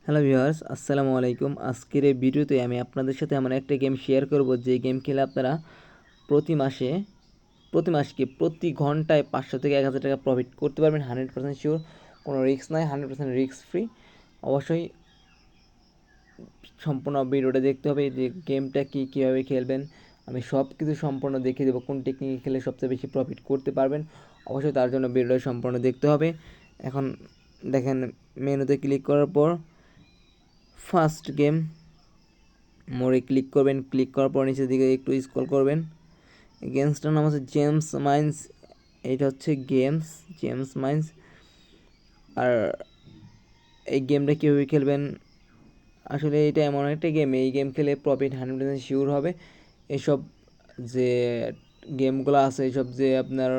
Hello viewers, আসসালামু আলাইকুম। আজকের এই ভিডিওতে আমি আপনাদের সাথে এমন একটা গেম শেয়ার করব যে গেম খেলে আপনারা প্রতি ঘন্টায় 500 থেকে 1000 টাকা প্রফিট করতে পারবেন। 100% শিওর, কোনো রিস্ক নাই, 100% রিস্ক ফ্রি। অবশ্যই সম্পূর্ণ ভিডিওটা দেখতে হবে যে গেমটা কীভাবে খেলবেন। আমি সব কিছু সম্পূর্ণ দেখিয়ে দেবো, কোন টেকনিকে খেলে সবচেয়ে বেশি প্রফিট করতে পারবেন। অবশ্যই তার জন্য ভিডিওটা সম্পূর্ণ দেখতে হবে। এখন দেখেন, মেনুতে ক্লিক করার পর ফার্স্ট গেম মোড়ে ক্লিক করবেন। ক্লিক করার পর নিচের দিকে একটু স্ক্রল করবেন। গেমসটার নাম হচ্ছে জেমস মাইন্স। এটা হচ্ছে জেমস মাইন্স। আর এই গেমটা কীভাবে খেলবেন, আসলে এটা এমন একটা গেম, এই গেম খেলে প্রফিট 100% শিওর হবে। এসব যে গেমগুলো আছে, এইসব যে আপনার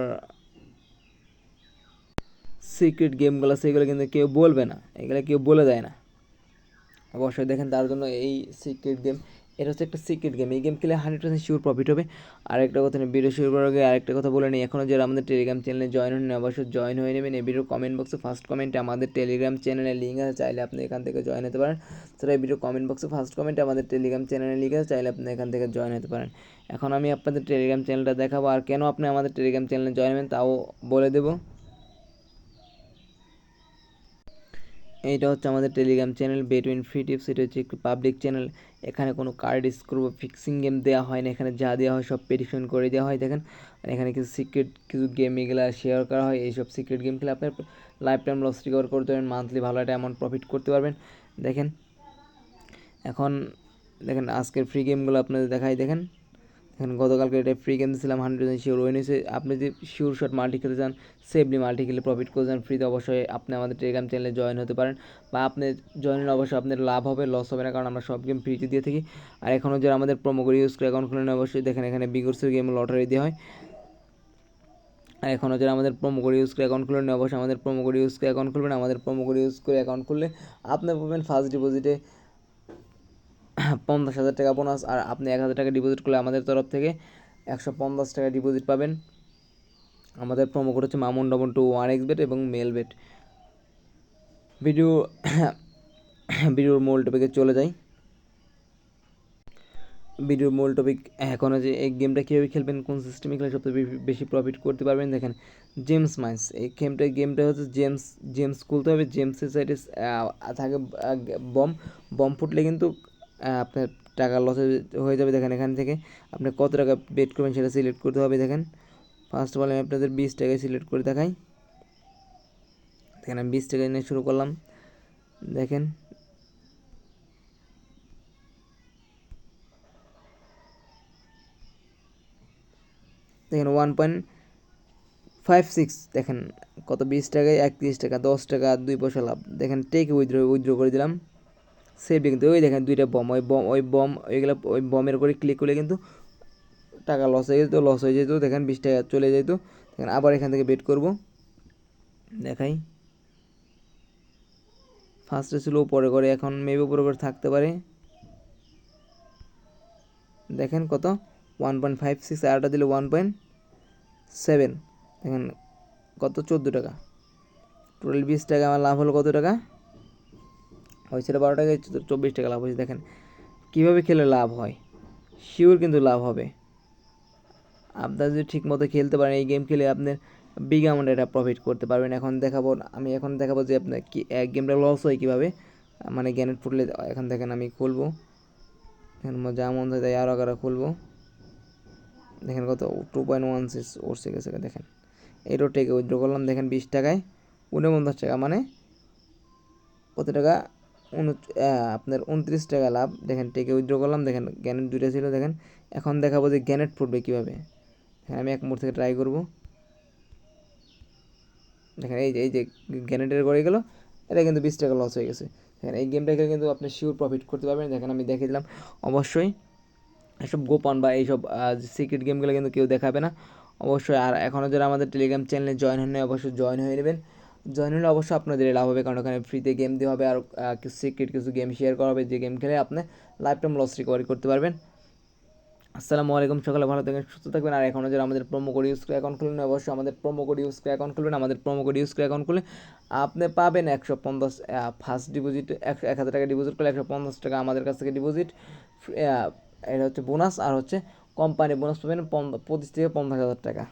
সিক্রেট গেমগুলো আছে, এগুলো কিন্তু কেউ বলবে না, এগুলো কেউ বলে দেয় না। অবশ্যই দেখেন, তার জন্য এই সিক্রেট গেম, এটা হচ্ছে একটা সিক্রেট গেম। এই গেম খেলে 100% শিওর প্রফিট হবে। আরেকটা কথা নেই, ভিডিও শুরু করার আগে আরেকটা কথা বলে নিই, এখনও যারা আমাদের টেলিগ্রাম চ্যানেলে জয়েন হন, অবশ্যই জয়েন হয়ে নেবেন। এই ভিডিওর কমেন্ট বক্সে ফার্স্ট কমেন্টে আমাদের টেলিগ্রাম চ্যানেলের লিঙ্ক আছে, চাইলে আপনি এখান থেকে জয়েন হতে পারেন। সেটা এই ভিডিও কমেন্ট বক্সে ফার্স্ট কমেন্টে আমাদের টেলিগ্রাম চ্যানেলের লিঙ্ক আছে, চাইলে আপনি এখান থেকে জয়েন হতে পারেন। এখন আমি আপনাদের টেলিগ্রাম চ্যানেলটা দেখাবো, আর কেন আপনি আমাদের টেলিগ্রাম চ্যানেলে জয়েন হবেন তাও বলে দেবো। এইটা হচ্ছে আমাদের টেলিগ্রাম চ্যানেল বেটুইন ফ্রি টিপস। এটা হচ্ছে একটি পাবলিক চ্যানেল। এখানে কোনো কার্ড স্ক্রু বা ফিক্সিং গেম দেওয়া হয় না, এখানে যা দেওয়া হয় সব প্রেডিকশন করে দেওয়া হয়। দেখেন, এখানে কিছু সিক্রেট কিছু গেম এগুলো শেয়ার করা হয়। এইসব সিক্রেট গেম খেলে আপনার লাইফ টাইম লস রিকভার করতে পারবেন, মান্থলি ভালো একটা অ্যামাউন্ট প্রফিট করতে পারবেন। দেখেন, এখন দেখেন আজকের ফ্রি গেমগুলো আপনাদের দেখাই। দেখেন, গতকালকে এটা ফ্রি গেম দিয়েছিলাম, 100% শিওর উইন হয়েছে। আপনি যদি শিওর শট মাল্টি খেতে চান, সেফলি মাল্টি খেলে প্রফিট করে যান ফ্রিতে, অবশ্যই আপনি আমাদের টেলিগ্রাম চ্যানেলে জয়েন হতে পারেন। বা আপনি জয়েন হলে অবশ্যই আপনার লাভ হবে, লস হবে না, কারণ আমরা সব গেম ফ্রিতে দিয়ে থাকি। আর এখনও যারা আমাদের প্রোমো কোড ইউজ করে অ্যাকাউন্ট খুলে নেন, অবশ্যই দেখেন এখানে বিগোর্সের গেম লটারি দেওয়া হয়। আর এখনও যারা আমাদের প্রোমো কোড ইউজ করে অ্যাকাউন্ট খুলে নেন, অবশ্যই আমাদের প্রোমো কোড ইউজ করে অ্যাকাউন্ট খুলবেন। আমাদের প্রোমো কোড ইউজ করে অ্যাকাউন্ট খুললে আপনি পাবেন ফার্স্ট ডিপোজিটে 50,000 টাকা বোনাস। আর আপনি 1,000 টাকা ডিপোজিট করলে আমাদের তরফ থেকে 150 টাকা ডিপোজিট পাবেন। আমাদের প্রোমো কোড হচ্ছে mamun22 1xbet এবং মেলবেট। ভিডিওর মূল টপিকে চলে যাই। ভিডিওর মূল টপিক এখন যে এই গেমটা কীভাবে খেলবেন, কোন সিস্টেমে খেলে সবচেয়ে বেশি প্রফিট করতে পারবেন। দেখেন, জেমস মাইন্স, এই গেমটা হচ্ছে জেমস খুলতে হবে। জেমসের সাইডে থাকে বম বম ফুটলে কিন্তু আপনার টাকা লস হয়ে যাবে। দেখেন, এখান থেকে আপনি কত টাকা বেট করবেন সেটা সিলেক্ট করতে হবে। দেখেন, ফার্স্ট অফ অল আমি আপনাদের 20 টাকায় সিলেক্ট করে দেখাই। দেখেন, আমি 20 টাকা নিয়ে শুরু করলাম। দেখেন, দেখেন 1.56, দেখেন কত, 20 টাকায় 31 টাকা, 10 টাকা 2 পয়সা লাভ। দেখেন, টেকে উইথড্র করে দিলাম। সেভ কিন্তু ওই দেখেন দুইটা বম, ওইগুলো ওই বমের উপরে ক্লিক করলে কিন্তু টাকা লস হয়ে যেত। দেখেন 20 টাকা চলে যেত। দেখেন, আবার এখান থেকে বেট করব। দেখাই, ফার্স্টে ছিল উপরে করে, এখন মেবি উপরে করে থাকতে পারে। দেখেন কত, 1.56, আরটা দিলে 1.7। দেখেন কত, 14 টাকা। টোটাল 20 টাকা আমার লাভ হলো। কত টাকা হয়েছিল? 12 টাকায় 24 টাকা লাভ হয়েছে। দেখেন কীভাবে খেলে লাভ হয়, শিওর কিন্তু লাভ হবে। আপনারা যদি ঠিক মতো খেলতে পারেন, এই গেম খেলে আপনার বিগ অ্যামাউন্ট একটা প্রফিট করতে পারবেন। আমি এখন দেখাবো যে আপনার কি এক গেমটা লস হয় কীভাবে, মানে গ্যানেট ফুটলে। এখন দেখেন, আমি খুলবো, দেখেন যা মন হয় তাই আরও খুলবো। দেখেন কত, 2.16 উঠছে গেছে। দেখেন, এটাও টেকে উইথড্র করলাম। দেখেন 20 টাকায় 49 টাকা, মানে কত টাকা, আপনার 29 টাকা লাভ। দেখেন, টেকে উইথড্র করলাম। দেখেন, গ্যানেট দুইটা ছিল। দেখেন, এখন দেখাবো যে গ্যানেট ফুটবে কীভাবে। হ্যাঁ, আমি এক মুহূর্ত থেকে ট্রাই করব। দেখেন, এই যে গ্যানেটের করে গেলো, এটা কিন্তু 20 টাকা লস হয়ে গেছে। দেখেন, এই গেমটা খেলে কিন্তু আপনি শিওর প্রফিট করতে পারবেন। দেখেন, আমি দেখিয়ে দিলাম। অবশ্যই এসব গোপন বা এইসব সিক্রেট গেমগুলো কিন্তু কেউ দেখাবে না। অবশ্যই, আর এখনও যারা আমাদের টেলিগ্রাম চ্যানেলে জয়েন হন নাই, অবশ্যই জয়েন হয়ে নেবেন। জয়েন হলে অবশ্যই আপনাদের লাভ হবে, কারণ ওখানে ফ্রিতে গেম দেওয়া হবে। আর কিছু সিক্রেট কিছু গেম শেয়ার করা হবে, যে গেম খেলে আপনি লাইফ টাইম লস রিকভারি করতে পারবেন। আসসালামু আলাইকুম, সকালে ভালো থাকবেন, সুস্থ থাকবেন। আর এখনও যারা আমাদের প্রোমো কোড ইউজ করে অ্যাকাউন্ট খুলবেন, অবশ্যই আমাদের প্রোমো কোড ইউজ করে অ্যাকাউন্ট খুলবেন। আমাদের প্রোমো কোড ইউজ করে অ্যাকাউন্ট খুলে আপনি পাবেন 150 ফার্স্ট ডিপোজিট 1,000 টাকা ডিপোজিট করলে 150 টাকা আমাদের কাছ থেকে ডিপোজিট। এটা হচ্ছে বোনাস, আর হচ্ছে কোম্পানি বোনাস পাবেন 25 থেকে 50,000 টাকা।